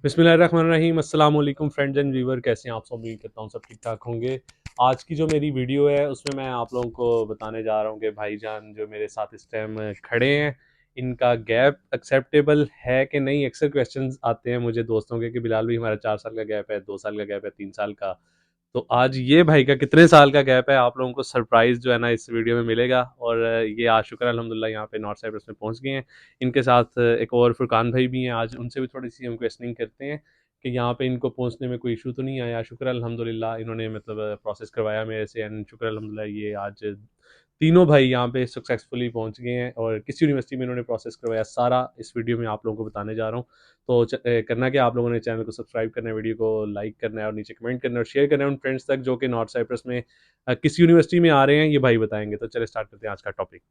बिस्मिल्लाहिर्रहमानिर्रहीम। अस्सलाम वालेकुम फ्रेंड्स एंड व्यूवर, कैसे हैं आप सब? उम्मीद करता हूँ सब ठीक ठाक होंगे। आज की जो मेरी वीडियो है उसमें मैं आप लोगों को बताने जा रहा हूँ कि भाईजान जो मेरे साथ इस टाइम खड़े हैं, इनका गैप एक्सेप्टेबल है कि नहीं। अक्सर क्वेश्चंस आते हैं मुझे दोस्तों के कि बिलाल भाई हमारा 4 साल का गैप है, 2 साल का गैप है, 3 साल का। तो आज ये भाई का कितने साल का गैप है आप लोगों को सरप्राइज जो है ना इस वीडियो में मिलेगा। और ये आज शुक्र अल्हम्दुलिल्लाह यहाँ पे नॉर्थ साइप्रस में पहुँच गए हैं। इनके साथ एक और फुरकान भाई भी हैं, आज उनसे भी थोड़ी सी हम क्वेश्चनिंग करते हैं कि यहाँ पे इनको पहुँचने में कोई इशू तो नहीं आया। शुक्र अल्हम्दुलिल्लाह इन्होंने मतलब प्रोसेस करवाया मेरे से, एंड शुक्र अल्हम्दुलिल्लाह ये आज तीनों भाई यहाँ पे सक्सेसफुली पहुँच गए हैं। और किस यूनिवर्सिटी में इन्होंने प्रोसेस करवाया सारा इस वीडियो में आप लोगों को बताने जा रहा हूँ। तो करना क्या, आप लोगों ने चैनल को सब्सक्राइब करना है, वीडियो को लाइक करना है और नीचे कमेंट करना है और शेयर करना है उन फ्रेंड्स तक जो कि नॉर्थ साइप्रस में किस यूनिवर्सिटी में आ रहे हैं, ये भाई बताएंगे। तो चले स्टार्ट करते हैं आज का टॉपिक।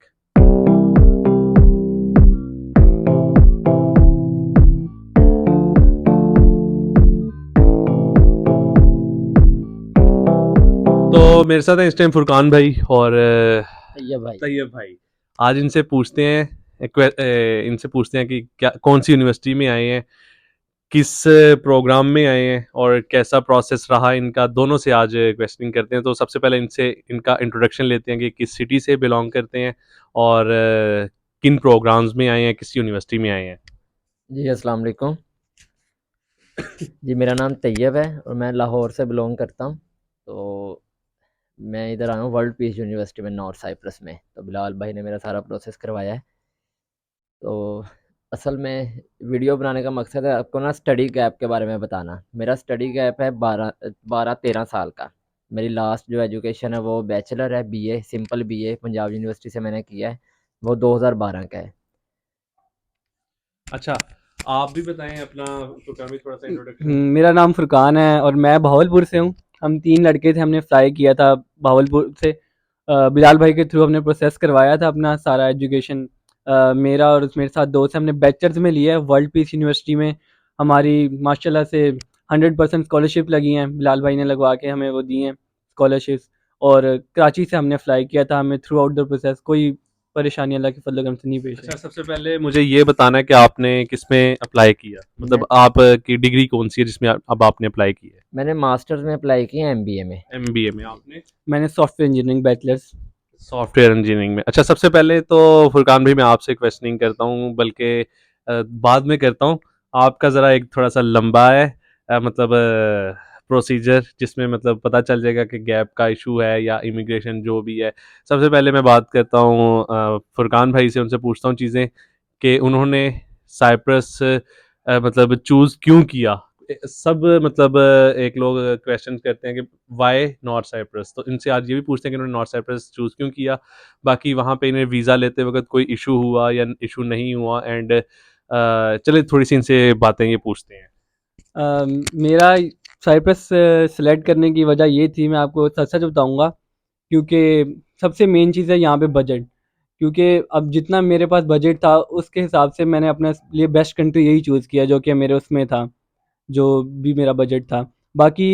तो मेरे साथ है इस टाइम फुरकान भाई और तैयब भाई। तैयब भाई। आज इनसे पूछते हैं इनसे पूछते हैं कि क्या कौन सी यूनिवर्सिटी में आए हैं, किस प्रोग्राम में आए हैं और कैसा प्रोसेस रहा इनका। दोनों से आज क्वेश्चनिंग करते हैं। तो सबसे पहले इनसे इनका इंट्रोडक्शन लेते हैं कि किस सिटी से बिलोंग करते हैं और किन प्रोग्राम्स में आए हैं, किस यूनिवर्सिटी में आए हैं। जी अस्सलाम वालेकुम। जी मेरा नाम तैयब है और मैं लाहौर से बिलोंग करता हूँ। तो मैं इधर आया हूँ वर्ल्ड पीस यूनिवर्सिटी में नॉर्थ साइप्रस में। तो बिलाल भाई ने मेरा सारा प्रोसेस करवाया है। तो असल में वीडियो बनाने का मकसद है आपको ना स्टडी गैप के बारे में बताना। मेरा स्टडी गैप है 12-13 साल का। मेरी लास्ट जो एजुकेशन है वो बैचलर है, BA simple BA Punjab university से मैंने किया है। वो 2012 का है। अच्छा, आप भी बताएं अपना, फुरकान भी थोड़ा सा इंट्रोडक्शन। मेरा नाम फुरकान है और मैं बहावलपुर से हूँ। हम 3 लड़के थे, हमने फ्लाई किया था बहावलपुर से। बिलाल भाई के थ्रू हमने प्रोसेस करवाया था अपना सारा एजुकेशन। मेरा और मेरे साथ दोस्त हैं, हमने बैचलर्स में लिया है वर्ल्ड पीस यूनिवर्सिटी में। हमारी माशाल्लाह से 100% स्कॉलरशिप लगी हैं, बिलाल भाई ने लगवा के हमें वो दी हैं स्कॉलरशिप्स। और कराची से हमने फ़्लाई किया था, हमें थ्रू आउट द प्रोसेस कोई परेशानी अल्लाह के फजल करम से नहीं पेश अच्छा, आई। सबसे पहले मुझे ये बताना है कि आपने किस में अप्लाई किया, मैं मतलब आपकी डिग्री कौन सी है जिसमें अब आपने अप्लाई किया है। मैंने मास्टर्स में अप्लाई किया है, एमबीए में। एमबीए में आपने मैंने software engineering bachelors. Software engineering में। अच्छा, सबसे पहले तो फुरकान भाई मैं आपसे क्वेश्चनिंग करता हूँ, बल्कि बाद में करता हूँ। आपका ज़रा एक थोड़ा सा लंबा है मतलब प्रोसीजर, जिसमें मतलब पता चल जाएगा कि गैप का इशू है या इमिग्रेशन जो भी है। सबसे पहले मैं बात करता हूँ फुरकान भाई से, उनसे पूछता हूँ चीज़ें कि उन्होंने साइप्रस मतलब चूज़ क्यों किया। सब मतलब एक लोग क्वेश्चन करते हैं कि वाई नॉर्थ साइप्रस, तो इनसे आज ये भी पूछते हैं कि इन्होंने नॉर्थ साइप्रस चूज़ क्यों किया। बाकी वहाँ पे इन्हें वीज़ा लेते वक्त कोई इशू हुआ या इशू नहीं हुआ, एंड चलिए थोड़ी सी इनसे बातें ये पूछते हैं। मेरा साइप्रस सेलेक्ट करने की वजह ये थी, मैं आपको सच सच बताऊंगा, क्योंकि सबसे मेन चीज़ है यहाँ पे बजट। क्योंकि अब जितना मेरे पास बजट था उसके हिसाब से मैंने अपने लिए बेस्ट कंट्री यही चूज़ किया जो कि मेरे उसमें था, जो भी मेरा बजट था। बाकी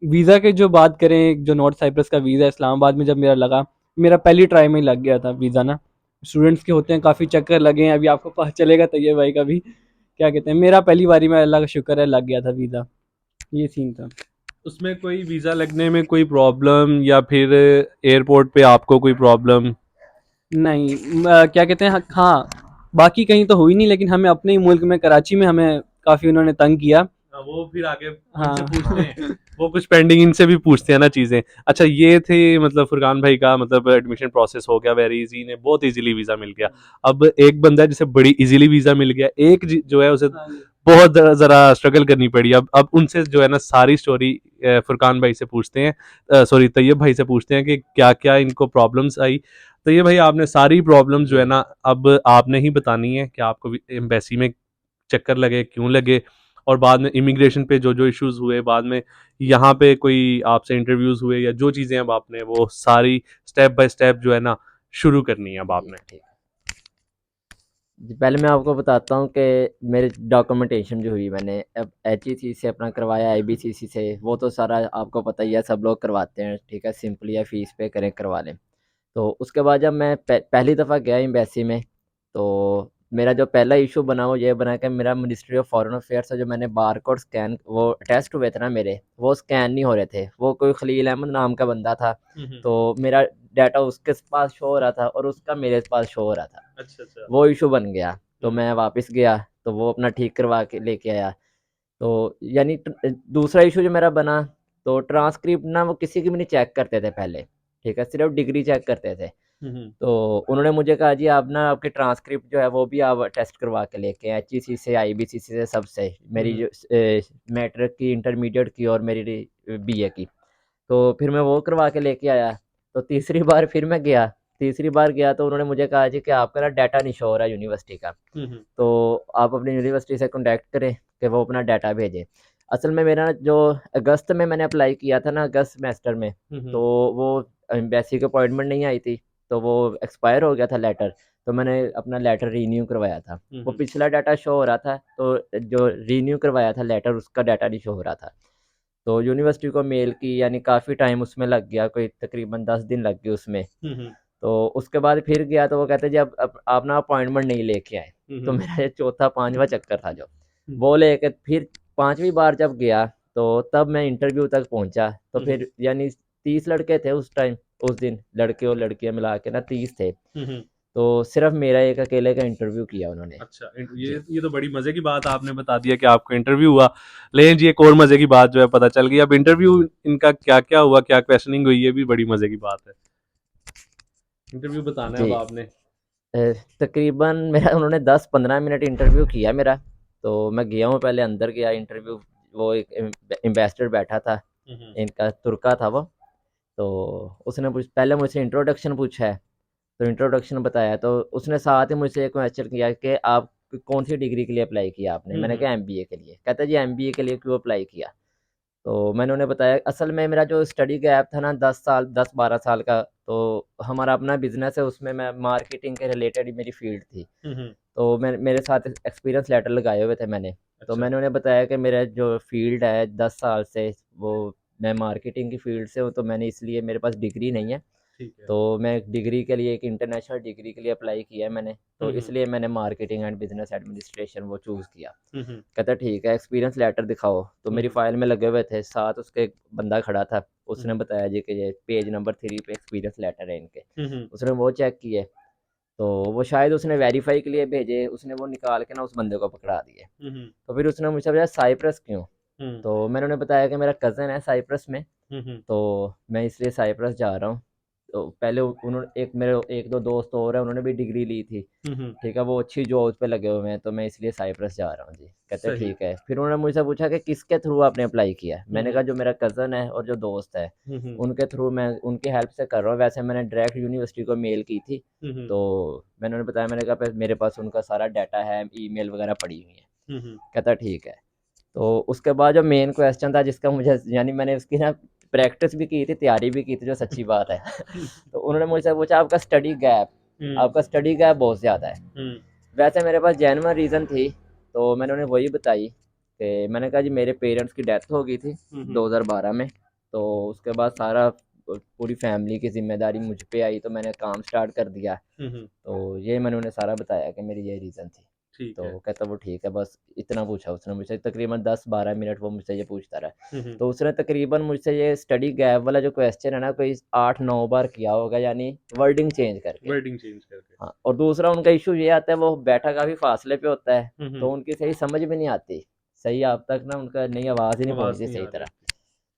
वीज़ा के जो बात करें, जो नॉर्थ साइप्रस का वीज़ा इस्लामाबाद में जब मेरा लगा, मेरा पहली ट्राई में ही लग गया था वीज़ा ना। स्टूडेंट्स के होते हैं काफ़ी चक्कर लगे हैं, अभी आपको पता चलेगा तैयब भाई का भी। क्या कहते हैं, मेरा पहली बारी में अल्लाह का शुक्र है लग गया था वीज़ा। ये सीन था। उसमें कोई वीज़ा लगने में कोई प्रॉब्लम या फिर एयरपोर्ट पे आपको कोई प्रॉब्लम। नहीं, क्या कहते हैं, हाँ, बाकी कहीं तो हुई नहीं, लेकिन हमें अपने ही मुल्क में कराची में हमें काफ़ी उन्होंने तंग किया। हाँ, वो फिर आगे उनसे पूछते हैं। हाँ। वो कुछ पेंडिंग इनसे भी पूछते हैं ना चीज़ें। अच्छा, ये थे मतलब फुरकान भाई का मतलब एडमिशन प्रोसेस हो गया वेरी इजी, ने बहुत इजीली वीज़ा मिल गया। अब एक बंदा है जिसे बड़ी इजीली वीज़ा मिल गया, एक जो है उसे हाँ जी। बहुत ज़रा स्ट्रगल करनी पड़ी। अब उनसे जो है ना सारी स्टोरी फुरकान भाई से पूछते हैं, सॉरी तैयब भाई से पूछते हैं कि क्या क्या इनको प्रॉब्लम्स आई। तो ये भाई आपने सारी प्रॉब्लम जो है ना अब आपने ही बतानी है कि आपको एम्बेसी में चक्कर लगे, क्यों लगे, और बाद में इमिग्रेशन पे जो जो इश्यूज हुए, बाद में यहाँ पे कोई आपसे इंटरव्यूज हुए, या जो चीज़ें अब आपने वो सारी स्टेप बाय स्टेप जो है ना शुरू करनी है अब जी आपने। ठीक है। जी पहले मैं आपको बताता हूँ कि मेरे डॉक्यूमेंटेशन जो हुई, मैंने अब एचईसी से अपना करवाया, आईबीसीसी से। वो तो सारा आपको पता ही है, सब लोग करवाते हैं, ठीक है, सिंपली या फीस पे करवा लें। तो उसके बाद जब मैं पहली दफ़ा गया एम्बेसी में, तो मेरा जो पहला इशू बना वो ये बना कि मेरा मिनिस्ट्री ऑफ फॉरेन अफेयर से जो मैंने बार कोड स्कैन वो टेस्ट हुए थे ना मेरे, वो स्कैन नहीं हो रहे थे। वो कोई खलील अहमद नाम का बंदा था, तो मेरा डाटा उसके पास शो हो रहा था और उसका मेरे पास शो हो रहा था। अच्छा अच्छा। वो इशू बन गया, तो मैं वापस गया, तो वो अपना ठीक करवा के लेके आया। तो यानी दूसरा इशू जो मेरा बना, तो ट्रांसक्रिप्ट ना वो किसी की भी नहीं चेक करते थे पहले, ठीक है, सिर्फ डिग्री चेक करते थे। तो उन्होंने मुझे कहा जी आप ना आपके ट्रांसक्रिप्ट जो है वो भी आप टेस्ट करवा के लेके आए, HEC से, IBCC से, सबसे, मेरी जो मैट्रिक की, इंटरमीडिएट की और मेरी BA की। तो फिर मैं वो करवा के लेके आया। तो तीसरी बार फिर मैं गया, तीसरी बार गया तो उन्होंने मुझे कहा जी कि आपका ना डाटा नहीं शो हो रहा है यूनिवर्सिटी का, तो आप अपनी यूनिवर्सिटी से कॉन्टैक्ट करें कि वो अपना डाटा भेजें। असल में मेरा जो अगस्त में मैंने अप्लाई किया था ना, अगस्त सेमेस्टर में, तो वो एम्बेसी की अपॉइंटमेंट नहीं आई थी, तो वो एक्सपायर हो गया था लेटर। तो मैंने अपना लेटर रीन्यू करवाया था, वो पिछला डाटा शो हो रहा था, तो जो रीन्यू करवाया था लेटर उसका डाटा नहीं शो हो रहा था। तो यूनिवर्सिटी को मेल की, यानी काफ़ी टाइम उसमें लग गया, कोई तकरीबन 10 दिन लग गए उसमें। तो उसके बाद फिर गया तो वो कहते जी अब आप ना अपॉइंटमेंट नहीं लेके आए। तो मेरा ये चौथा पांचवा चक्कर था जो वो लेके फिर पांचवी बार जब गया, तो तब मैं इंटरव्यू तक पहुंचा। तो फिर यानी 30 लड़के थे उस टाइम, उस दिन लड़के और लड़कियां मिला के ना 30 थे, तो सिर्फ मेरा एक अकेले का इंटरव्यू किया उन्होंने। अच्छा, ये तो बड़ी मजे की बात आपने बता दिया कि आपका इंटरव्यू हुआ। लेकिन जी एक और मजे की बात जो है पता चल गई। अब इंटरव्यू इनका क्या क्या हुआ, क्या क्वेश्चनिंग हुई, ये भी बड़ी मजे की बात है। इंटरव्यू बताना है जी, अब आपने। तकरीबन मेरा उन्होंने 10-15 मिनट इंटरव्यू किया मेरा। तो मैं गया हूँ, पहले अंदर गया इंटरव्यू, वो एक एम्बेसडर बैठा था, इनका तुर्का था वो। तो उसने पहले मुझसे इंट्रोडक्शन पूछा है, तो इंट्रोडक्शन बताया, तो उसने साथ ही मुझसे एक क्वेश्चन किया कि आप कौन सी डिग्री के लिए अप्लाई किया आपने। मैंने कहा MBA के लिए। कहता जी MBA के लिए क्यों अप्लाई किया। तो मैंने उन्हें बताया असल में मेरा जो स्टडी गैप था ना 10-12 साल का, तो हमारा अपना बिजनेस है, उसमें मैं मार्केटिंग के रिलेटेड ही मेरी फील्ड थी। तो मैं मेरे साथ एक्सपीरियंस लेटर लगाए हुए थे मैंने। तो अच्छा। मैंने उन्हें बताया कि मेरा जो फील्ड है 10 साल से, वो मैं मार्केटिंग की फील्ड से हूँ, तो मैंने इसलिए मेरे पास डिग्री नहीं है, ठीक है। तो मैं एक डिग्री के लिए, एक इंटरनेशनल डिग्री के लिए अप्लाई किया है मैंने, तो इसलिए मैंने मार्केटिंग एंड बिजनेस एडमिनिस्ट्रेशन वो चूज़ किया। कहता ठीक है एक्सपीरियंस लेटर दिखाओ। तो मेरी फाइल में लगे हुए थे, साथ उसके एक बंदा खड़ा था, उसने बताया जी कि ये पेज नंबर 3 पे एक्सपीरियंस लेटर है इनके। उसने वो चेक किए, तो वो शायद उसने वेरीफाई के लिए भेजे, उसने वो निकाल के ना उस बंदे को पकड़ा दिए। तो फिर उसने मुझसे पूछा साइप्रस क्यों। तो मैंने उन्हें बताया कि मेरा कज़न है साइप्रस में, तो मैं इसलिए साइप्रस जा रहा हूँ। तो पहले उन्होंने मेरे एक दो दोस्त और हैं, उन्होंने भी डिग्री ली थी, ठीक है, वो अच्छी जॉब पे लगे हुए हैं, तो मैं इसलिए साइप्रस जा रहा हूँ जी। कहते सही। ठीक है। फिर उन्होंने मुझसे पूछा कि किसके थ्रू आपने अप्लाई किया है। मैंने कहा जो मेरा कज़न है और जो दोस्त है उनके थ्रू, मैं उनकी हेल्प से कर रहा हूँ। वैसे मैंने डायरेक्ट यूनिवर्सिटी को मेल की थी, तो मैंने उन्हें बताया, मैंने कहा मेरे पास उनका सारा डाटा है, ईमेल वगैरह पड़ी हुई है। कहता ठीक है। तो उसके बाद जो मेन क्वेश्चन था जिसका मुझे, यानी मैंने उसकी ना प्रैक्टिस भी की थी, तैयारी भी की थी, जो सच्ची बात है। तो उन्होंने मुझसे पूछा आपका स्टडी गैप, आपका स्टडी गैप बहुत ज़्यादा है। वैसे मेरे पास जेन्युइन रीज़न थी, तो मैंने उन्हें वही बताई कि मैंने कहा जी मेरे पेरेंट्स की डेथ हो गई थी 2012 में, तो उसके बाद सारा पूरी फैमिली की जिम्मेदारी मुझ पे आई, तो मैंने काम स्टार्ट कर दिया। तो ये मैंने उन्हें सारा बताया कि मेरी ये रीज़न थी। ठीक तो है। कहता वो ठीक है, बस इतना पूछा उसने मुझसे, तकरीबन 10-12 मिनट वो मुझसे ये पूछता रहा। तो उसने तकरीबन मुझसे ये स्टडी गैप वाला जो क्वेश्चन है ना, कोई 8-9 बार किया होगा, यानी वर्डिंग चेंज करके। वर्डिंग चेंज करके। हाँ, और दूसरा उनका इशू ये आता है, वो बैठा काफ़ी फासले पे होता है, तो उनकी सही समझ भी नहीं आती, सही आप तक ना उनका नहीं, आवाज़ ही नहीं आवाज पहुंचती नहीं सही आ रही। तरह।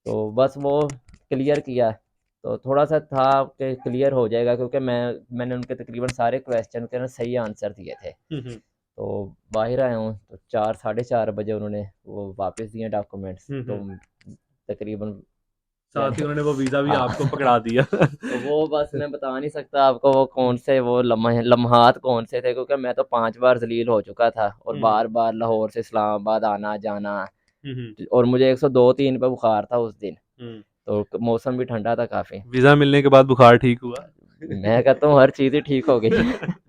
तो बस वो क्लियर किया, तो थोड़ा सा था कि क्लियर हो जाएगा, क्योंकि मैंने उनके तकरीबन सारे क्वेश्चन के ना सही आंसर दिए थे। तो बाहर आया हूँ, तो 4-4:30 बजे उन्होंने वो वापस दिए डॉक्यूमेंट्स, तो तकरीबन, साथ ही यानी उन्होंने वो वीजा भी हाँ। आपको पकड़ा दिया। तो वो बस मैं बता नहीं सकता आपको वो कौन से वो लम्हात कौन से थे, क्योंकि मैं तो 5 बार जलील हो चुका था, और बार बार लाहौर से इस्लामाबाद आना जाना, और मुझे 102-103 पे बुखार था उस दिन, तो मौसम भी ठंडा था काफ़ी। वीजा मिलने के बाद बुखार ठीक हुआ। मैं कहता हूँ हर चीज़ ही ठीक हो गई।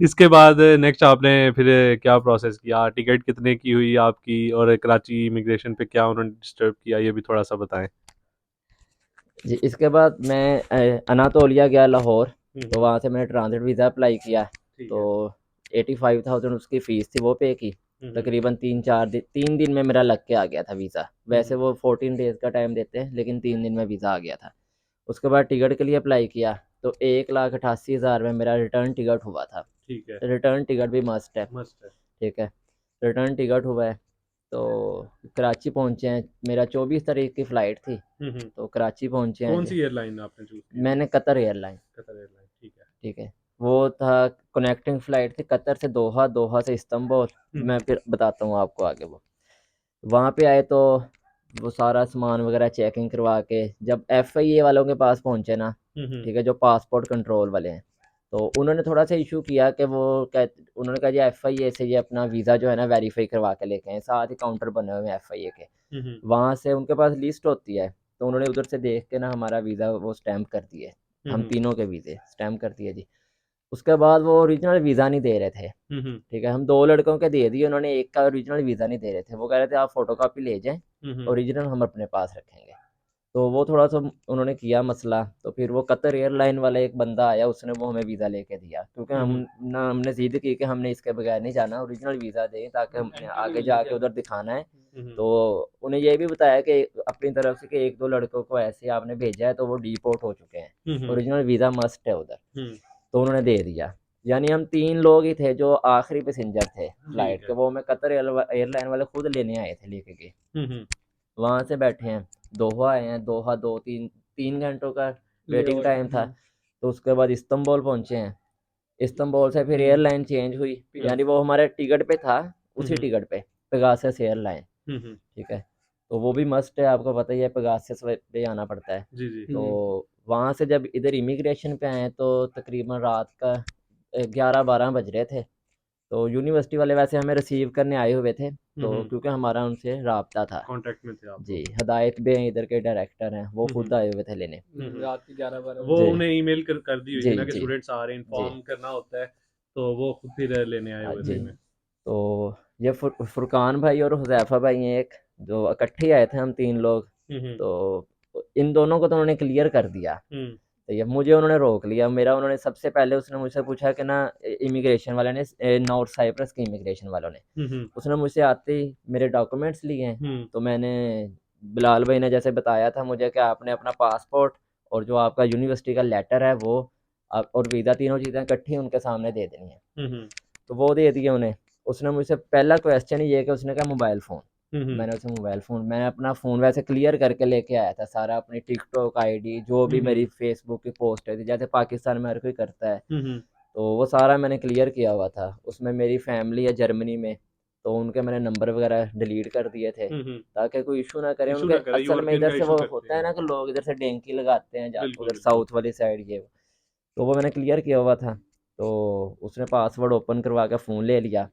इसके बाद नेक्स्ट आपने फिर क्या प्रोसेस किया, टिकट कितने की हुई आपकी, और कराची इमिग्रेशन पे क्या उन्होंने डिस्टर्ब किया, ये भी थोड़ा सा बताएं। जी, इसके बाद मैं अनातोलिया गया लाहौर, तो वहाँ से मैंने ट्रांजिट वीज़ा अप्लाई किया। ठीक तो है। 85,000 उसकी फ़ीस थी, वो पे की। तकरीबन 3 दिन में मेरा लग के आ गया था वीज़ा। वैसे वो 14 डेज़ का टाइम देते हैं, लेकिन 3 दिन में वीज़ा आ गया था। उसके बाद टिकट के लिए अप्लाई किया, तो 1,88,000 में मेरा रिटर्न टिकट हुआ था। ठीक है, रिटर्न टिकट भी मस्ट है, मस्त है। ठीक है। रिटर्न टिकट हुआ है, तो कराची पहुँचे हैं। मेरा 24 तारीख की फ़्लाइट थी, तो कराची पहुँचे हैं कौन जी। सी एयरलाइन आपने चूज़ की? मैंने कतर एयरलाइन, कतर एयरलाइन, ठीक है। ठीक है। वो था कनेक्टिंग फ़्लाइट थी कतर से दोहा, दोहा से इस्तांबुल। मैं फिर बताता हूँ आपको आगे वो। वहाँ पे आए तो वो सारा सामान वगैरह चेकिंग करवा के जब FIA वालों के पास पहुँचे ना, ठीक है, जो पासपोर्ट कंट्रोल वाले हैं, तो उन्होंने थोड़ा सा इशू किया कि वो उन्होंने कहा जी FIA से ये अपना वीज़ा जो है ना वेरीफाई करवा के लेके आए। साथ ही काउंटर बने हुए हैं FIA के, वहाँ से उनके पास लिस्ट होती है, तो उन्होंने उधर से देख के ना हमारा वीज़ा वो स्टैम्प कर दिए। हम तीनों के वीज़े स्टैम्प कर दिए जी। उसके बाद वो ओरिजिनल वीज़ा नहीं दे रहे थे, ठीक है। हम 2 लड़कों के दे दिए, उन्होंने एक का ओरिजिनल वीज़ा नहीं दे रहे थे। वो कह रहे थे आप फ़ोटोकॉपी ले जाएँ, ओरिजिनल हम अपने पास रखेंगे। तो वो थोड़ा-सा उन्होंने किया मसला, तो फिर वो कतर एयरलाइन वाला एक बंदा आया, उसने वो हमें वीज़ा लेके दिया, क्योंकि हमने ज़िद की कि हमने इसके बगैर नहीं जाना, ओरिजिनल वीज़ा दें ताकि हमने आगे जाके उधर दिखाना है। तो उन्हें ये भी बताया कि अपनी तरफ से कि 1-2 लड़कों को ऐसे आपने भेजा है तो वो डिपोर्ट हो चुके हैं, ओरिजिनल वीज़ा मस्ट है उधर। तो उन्होंने दे दिया। यानी हम 3 लोग ही थे जो आखिरी पैसेंजर थे फ्लाइट के, वो हमें कतर एयरलाइन वाले खुद लेने आए थे, लेके गए। वहाँ से बैठे हैं, दोहा आए हैं। दोहा 2-3 घंटों का वेटिंग टाइम था। तो उसके बाद इस्तांबुल पहुँचे हैं। इस्तांबुल से फिर एयरलाइन चेंज हुई, यानी वो हमारे टिकट पे था, उसी टिकट पे पेगासस एयरलाइन, ठीक है। तो वो भी मस्ट है, आपको पता ही है पेगासस पे आना पड़ता है। जी, जी। तो वहाँ से जब इधर इमिग्रेशन पे आए तो तकरीबन रात का 11-12 बज रहे थे। तो यूनिवर्सिटी वाले वैसे हमें रिसीव करने आए हुए थे, तो क्योंकि हमारा उनसे राब्ता था। कॉन्टैक्ट में थे आप जी, लोग। हिदायत बे हैं, इधर के डायरेक्टर हैं, वो खुद आए हुए थे लेने। रात के 11-12 वो जी, उन्हें ईमेल कर दी हुई थी जी, ना कि जी, स्टूडेंट्स आ रहे हैं, जी, इन्फॉर्म करना होता है, तो वो खुद फिर लेने आए हुए थे जी। इन्हें। तो ये फुरकान भाई और हुज़ैफ़ा भाई हैं एक, जो इकट्ठे ही आए थे हम 3 लोग। तो इन दोनों को तो उन्होंने क्लियर कर दिया। तो ये मुझे उन्होंने रोक लिया। मेरा उन्होंने सबसे पहले उसने मुझसे पूछा कि ना इमिग्रेशन वाले ने नॉर्थ साइप्रस के इमिग्रेशन वालों ने, उसने मुझसे आते ही मेरे डॉक्यूमेंट्स लिए हैं। तो मैंने बिलाल भाई ने जैसे बताया था मुझे कि आपने अपना पासपोर्ट और जो आपका यूनिवर्सिटी का लेटर है वो आप और वीज़ा, तीनों चीज़ें इकट्ठी उनके सामने दे देनी है। तो वो दे दिए उन्हें। उसने मुझसे पहला क्वेश्चन ही ये कि उसने कहा मोबाइल फ़ोन। मैंने उसे मोबाइल फ़ोन, मैंने अपना फ़ोन वैसे क्लियर करके लेके आया था सारा, अपनी टिकटॉक आईडी जो भी मेरी फेसबुक की पोस्ट है थी, जैसे पाकिस्तान में हर कोई करता है, तो वो सारा मैंने क्लियर किया हुआ था। उसमें मेरी फैमिली है जर्मनी में, तो उनके मैंने नंबर वगैरह डिलीट कर दिए थे ताकि कोई इशू ना करे। इशू उनके ना करे, असल में यूरोपियन इधर का से इशू वो करते होता है हैं। ना कि लोग इधर से डेंकी लगाते हैं बिल्कुल, उधर बिल्कुल। साउथ वाली साइड ये, तो वो मैंने क्लियर किया हुआ था। तो उसने पासवर्ड ओपन करवा के फ़ोन ले लिया।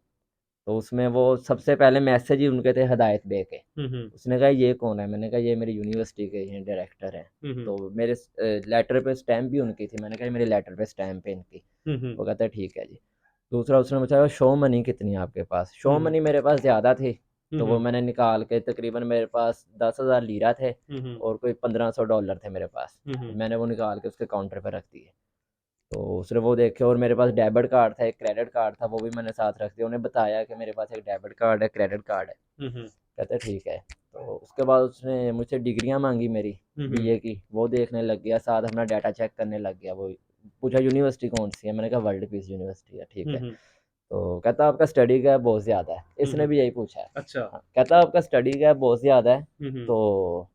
तो उसमें वो सबसे पहले मैसेज ही उनके थे हिदायत बे के। उसने कहा ये कौन है? मैंने कहा ये मेरी यूनिवर्सिटी के ये डायरेक्टर हैं। तो मेरे लेटर पे स्टैम्प भी उनकी थी। मैंने कहा मेरे लेटर पे स्टैम्प है इनकी। वो कहता है ठीक है जी। दूसरा उसने पूछा शो मनी कितनी है आपके पास? शो मनी मेरे पास ज़्यादा थी, तो वो मैंने निकाल के तकरीबन मेरे पास 10,000 लीरा थे और कोई $1,500 थे मेरे पास। तो मैंने वो निकाल के उसके काउंटर पे रख दिए। तो उसने वो देखे और मेरे पास डेबिट कार्ड था, एक क्रेडिट कार्ड था, वो भी मैंने साथ रख दिया। उन्हें बताया कि मेरे पास एक डेबिट कार्ड है, क्रेडिट कार्ड है। कहते ठीक है। तो उसके बाद उसने मुझसे डिग्रियां मांगी मेरी BA की, वो देखने लग गया, साथ अपना डाटा चेक करने लग गया। वो पूछा यूनिवर्सिटी कौन सी है? मैंने कहा वर्ल्ड पीस यूनिवर्सिटी है। ठीक है। तो कहता आपका स्टडी गैप बहुत ज़्यादा है। इसने भी यही पूछा है। अच्छा। हाँ, कहता आपका स्टडी गैप बहुत ज़्यादा है, तो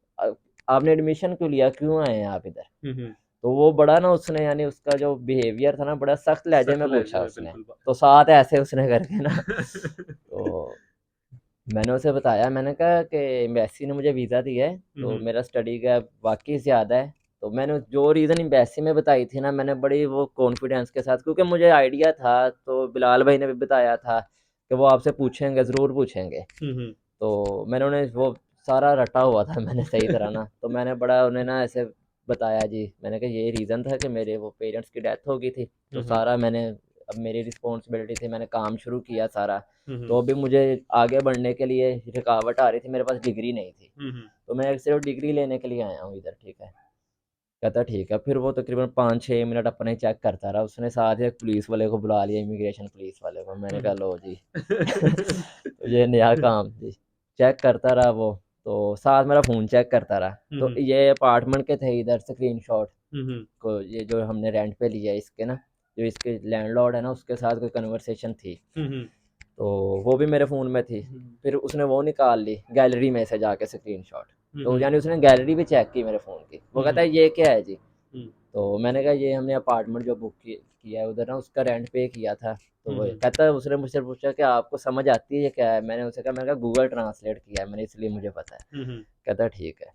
आपने एडमिशन क्यों लिया, क्यों आए हैं आप इधर? तो वो बड़ा ना, उसने यानी उसका जो बिहेवियर था ना, बड़ा सख्त लहजे सख्त में लहजे पूछा में उसने। बिल्कुल। तो साथ ऐसे उसने करके ना तो मैंने उसे बताया, मैंने कहा कि एम्बेसी ने मुझे वीज़ा दिया है, तो मेरा स्टडी का वाकई ज़्यादा है। तो मैंने जो रीज़न एम्बेसी में बताई थी ना, मैंने बड़ी वो कॉन्फिडेंस के साथ, क्योंकि मुझे आइडिया था, तो बिलाल भाई ने भी बताया था कि वो आपसे पूछेंगे, ज़रूर पूछेंगे। तो मैंने उन्हें वो सारा रटा हुआ था मैंने सही तरह ना, तो मैंने बड़ा उन्हें ना ऐसे बताया जी। मैंने कहा ये रीज़न था कि मेरे वो पेरेंट्स की डेथ हो गई थी, तो सारा मैंने, अब मेरी रिस्पॉन्सिबिलिटी थी, मैंने काम शुरू किया सारा। तो अभी मुझे आगे बढ़ने के लिए रुकावट आ रही थी, मेरे पास डिग्री नहीं थी, तो मैं सिर्फ डिग्री लेने के लिए आया हूँ इधर, ठीक है। कहता ठीक है। फिर वो तकरीबन 5-6 मिनट अपने चेक करता रहा, उसने साथ ही एक पुलिस वाले को बुला लिया, इमिग्रेशन पुलिस वाले को। मैंने कहा लो जी तो ये नया काम जी। चेक करता रहा वो, तो साथ मेरा फ़ोन चेक करता रहा। तो ये अपार्टमेंट के थे इधर स्क्रीनशॉट को, ये जो हमने रेंट पे लिया है इसके ना, जो इसके लैंडलॉर्ड है ना, उसके साथ कोई कन्वर्सेशन थी, तो वो भी मेरे फ़ोन में थी। फिर उसने वो निकाल ली गैलरी में से जाके स्क्रीनशॉट, तो यानी उसने गैलरी भी चेक की मेरे फ़ोन की। वो कहता है ये क्या है जी? तो मैंने कहा ये हमने अपार्टमेंट जो बुक किया है उधर ना, उसका रेंट पे किया था। तो वो कहता है, उसने मुझसे पूछा कि आपको समझ आती है ये क्या है? मैंने उसे कहा, मैंने कहा गूगल ट्रांसलेट किया है मैंने, इसलिए मुझे पता है। कहता ठीक है।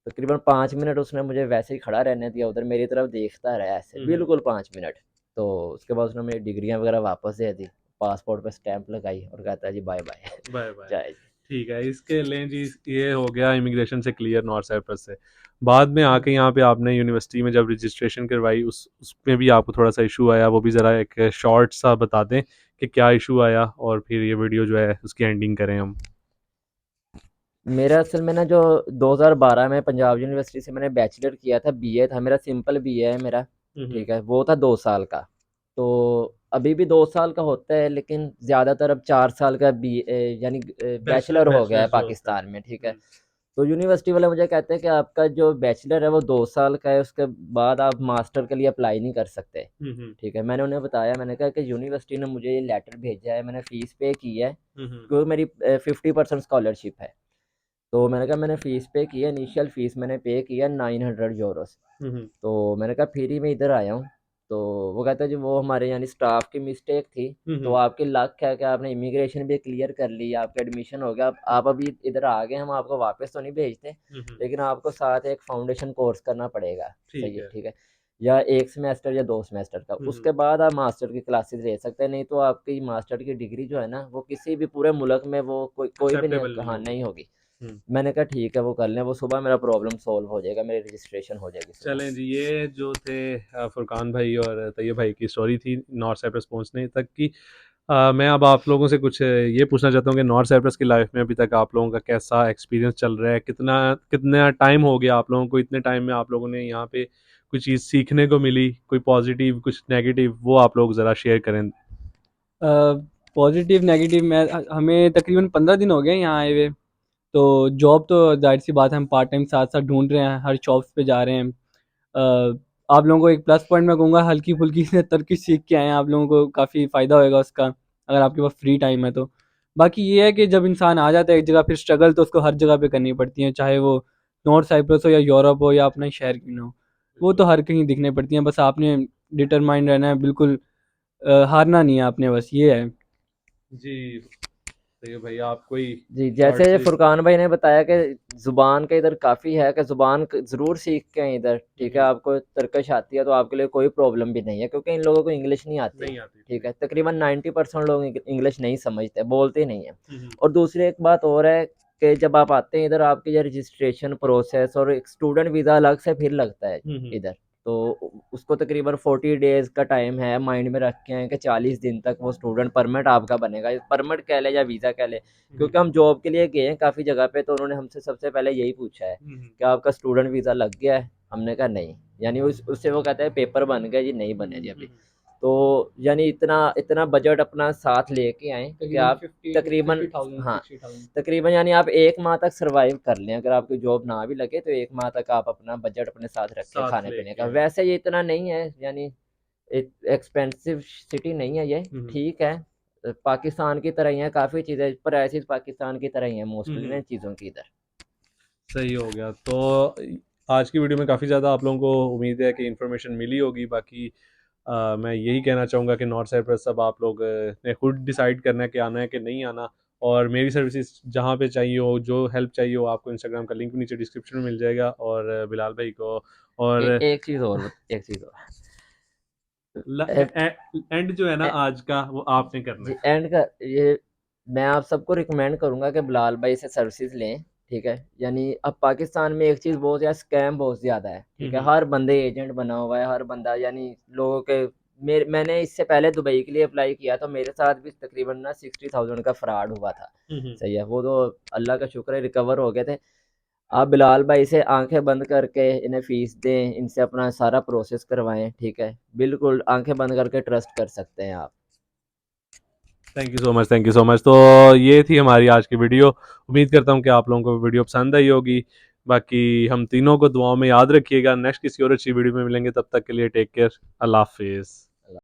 तकरीबन 5 मिनट उसने मुझे वैसे ही खड़ा रहने दिया उधर, मेरी तरफ देखता रहा ऐसे बिल्कुल 5 मिनट। तो उसके बाद उसने मेरी डिग्रियां वगैरह वापस दे दी, पासपोर्ट पे स्टैंप लगाई और कहता है जी बाय बाय बाय बाय। जाए जी। ठीक है, इसके लें जी, ये हो गया इमिग्रेशन से क्लियर नॉर्थ साइप्रस से। बाद में आके यहाँ पे आपने यूनिवर्सिटी में जब रजिस्ट्रेशन करवाई, उसमें भी आपको थोड़ा सा इशू आया, वो भी ज़रा एक शॉर्ट सा बता दें कि क्या इशू आया, और फिर ये वीडियो जो है उसकी एंडिंग करें हम। मेरा असल में ना जो 2012 में पंजाब यूनिवर्सिटी से मैंने बैचलर किया था, बीए था मेरा, सिंपल बीए है मेरा, ठीक है। वो था 2 साल का। तो अभी भी 2 साल का होता है, लेकिन ज़्यादातर अब 4 साल का बी यानी बैचलर हो गया है बैचलर्स जो होता है। पाकिस्तान में, ठीक है। तो यूनिवर्सिटी वाले मुझे कहते हैं कि आपका जो बैचलर है वो 2 साल का है, उसके बाद आप मास्टर के लिए अप्लाई नहीं कर सकते, ठीक है। मैंने उन्हें बताया, मैंने कहा कि यूनिवर्सिटी ने मुझे ये लेटर भेजा है, मैंने फ़ीस पे की है, क्योंकि मेरी 50% स्कॉलरशिप है। तो मैंने कहा मैंने फ़ीस पे की है, इनिशियल फ़ीस मैंने पे किया 900 यूरोस। तो मैंने कहा फिर ही मैं इधर आया हूँ। तो वो कहता है जी वो हमारे यानी स्टाफ की मिस्टेक थी, तो आपकी लक है कि आपने इमिग्रेशन भी क्लियर कर ली, आपका एडमिशन हो गया, आप अभी इधर आ गए, हम आपको वापस तो नहीं भेजते, लेकिन आपको साथ एक फाउंडेशन कोर्स करना पड़ेगा। सही है, ठीक है। या 1 सेमेस्टर या 2 सेमेस्टर का, उसके बाद आप मास्टर की क्लासेस ले सकते हैं, नहीं तो आपकी मास्टर की डिग्री जो है ना, वो किसी भी पूरे मुल्क में वो कोई भी एक्सेप्टेबल नहीं, नहीं हाँ होगी। नहीं होगी। मैंने कहा ठीक है वो कर लें, वो सुबह मेरा प्रॉब्लम सॉल्व हो जाएगा, मेरी रजिस्ट्रेशन हो जाएगी सुबह। चलें जी, ये जो थे फुरकान भाई और तैयब भाई की स्टोरी थी नॉर्थ साइप्रस पहुंचने तक की। मैं अब आप लोगों से कुछ ये पूछना चाहता हूँ कि नॉर्थ साइप्रस की लाइफ में अभी तक आप लोगों का कैसा एक्सपीरियंस चल रहा है, कितना कितना टाइम हो गया आप लोगों को, इतने टाइम में आप लोगों ने यहाँ पे कोई चीज़ सीखने को मिली, कोई पॉजिटिव कुछ नेगेटिव, वो आप लोग ज़रा शेयर करें। पॉजिटिव नेगेटिव मैं हमें तकरीबन 15 दिन हो गए यहाँ आए हुए। तो जॉब तो जाहिर सी बात है हम पार्ट टाइम साथ साथ ढूंढ रहे हैं, हर शॉप्स पे जा रहे हैं। आप लोगों को एक प्लस पॉइंट मैं कहूँगा, हल्की फुल्की से तुर्किश सीख के आए हैं, आप लोगों को काफ़ी फ़ायदा होएगा उसका, अगर आपके पास फ्री टाइम है तो। बाकी ये है कि जब इंसान आ जाता है एक जगह, फिर स्ट्रगल तो उसको हर जगह पे करनी पड़ती है, चाहे वो नॉर्थ साइप्रस हो या यूरोप हो या अपना ही शहर क्यों ना हो, वो तो हर कहीं दिखने पड़ती हैं। बस आपने डिटरमाइंड रहना है, बिल्कुल हारना नहीं है आपने, बस ये है। जी, तैयब भाई आप कोई जी, शॉर्ट जैसे से। फुरकान भाई ने बताया कि ज़ुबान का इधर काफ़ी है, कि ज़ुबान ज़रूर सीख के आएँ इधर, ठीक है। आपको तुर्किश आती है तो आपके लिए कोई प्रॉब्लम भी नहीं है, क्योंकि इन लोगों को इंग्लिश नहीं आती, नहीं आती ठीक थी। है। तकरीबन 90% लोग इंग्लिश नहीं समझते, बोलते ही नहीं हैं। और दूसरी एक बात और है कि जब आप आते हैं इधर, आपकी ये रजिस्ट्रेशन प्रोसेस और एक स्टूडेंट वीज़ा अलग से फिर लगता है इधर। तो उसको तकरीबन 40 डेज़ का टाइम है, माइंड में रख के आएँ कि 40 दिन तक वो स्टूडेंट परमिट आपका बनेगा, परमिट कह लें या वीज़ा कह लें। क्योंकि हम जॉब के लिए गए हैं काफ़ी जगह पे, तो उन्होंने हमसे सबसे पहले यही पूछा है कि आपका स्टूडेंट वीज़ा लग गया है? हमने कहा नहीं, यानी उससे वो कहते हैं पेपर बन गए जी, नहीं बने जी अभी। तो यानी इतना इतना बजट अपना साथ लेके आए कि आप तकरीबन, हाँ, तकरीबन यानी आप 1 माह तक सर्वाइव कर लें, अगर आपकी जॉब ना भी लगे तो 1 माह तक आप अपना बजट अपने साथ रखें साथ खाने पीने लेके का। आए। वैसे ये इतना नहीं है, यानी एक्सपेंसिव सिटी नहीं है ये, ठीक है। पाकिस्तान की तरह ही है, काफ़ी चीज़ें प्राइसेस पाकिस्तान की तरह ही है मोस्टली ना चीज़ों की इधर। सही हो गया। तो आज की वीडियो में काफ़ी ज़्यादा आप लोगों को उम्मीद है कि इन्फॉर्मेशन मिली होगी। बाकी मैं यही कहना चाहूँगा कि नॉर्थ साइप्रस सब आप लोग ने खुद डिसाइड करना है कि आना है कि नहीं आना। और मेरी सर्विसेज जहाँ पे चाहिए हो, जो हेल्प चाहिए हो, आपको इंस्टाग्राम का लिंक नीचे डिस्क्रिप्शन में मिल जाएगा। और बिलाल भाई को और एक चीज़ और एंड जो है ना ए, आज का, वो आपने करना जी है। एंड का ये, मैं आप सबको रिकमेंड करूंगा कि बिलाल भाई से सर्विसेज लें, ठीक है। यानी अब पाकिस्तान में एक चीज़ बहुत ज़्यादा, स्कैम बहुत ज़्यादा है, ठीक है। हर बंदे एजेंट बना हुआ है, हर बंदा यानी लोगों के। मैंने इससे पहले दुबई के लिए अप्लाई किया तो मेरे साथ भी तकरीबन ना 60,000 का फ्रॉड हुआ था। सही है, वो तो अल्लाह का शुक्र है रिकवर हो गए थे। आप बिलाल भाई से आंखें बंद करके इन्हें फ़ीस दें, इनसे अपना सारा प्रोसेस करवाएँ, ठीक है? बिल्कुल आंखें बंद करके ट्रस्ट कर सकते हैं आप। Thank you so much, thank you so much. तो ये थी हमारी आज की वीडियो। उम्मीद करता हूँ कि आप लोगों को वीडियो पसंद आई होगी। बाकी हम तीनों को दुआओं में याद रखिएगा। नेक्स्ट किसी और अच्छी वीडियो में मिलेंगे, तब तक के लिए टेक केयर। अल्लाह हाफिज़।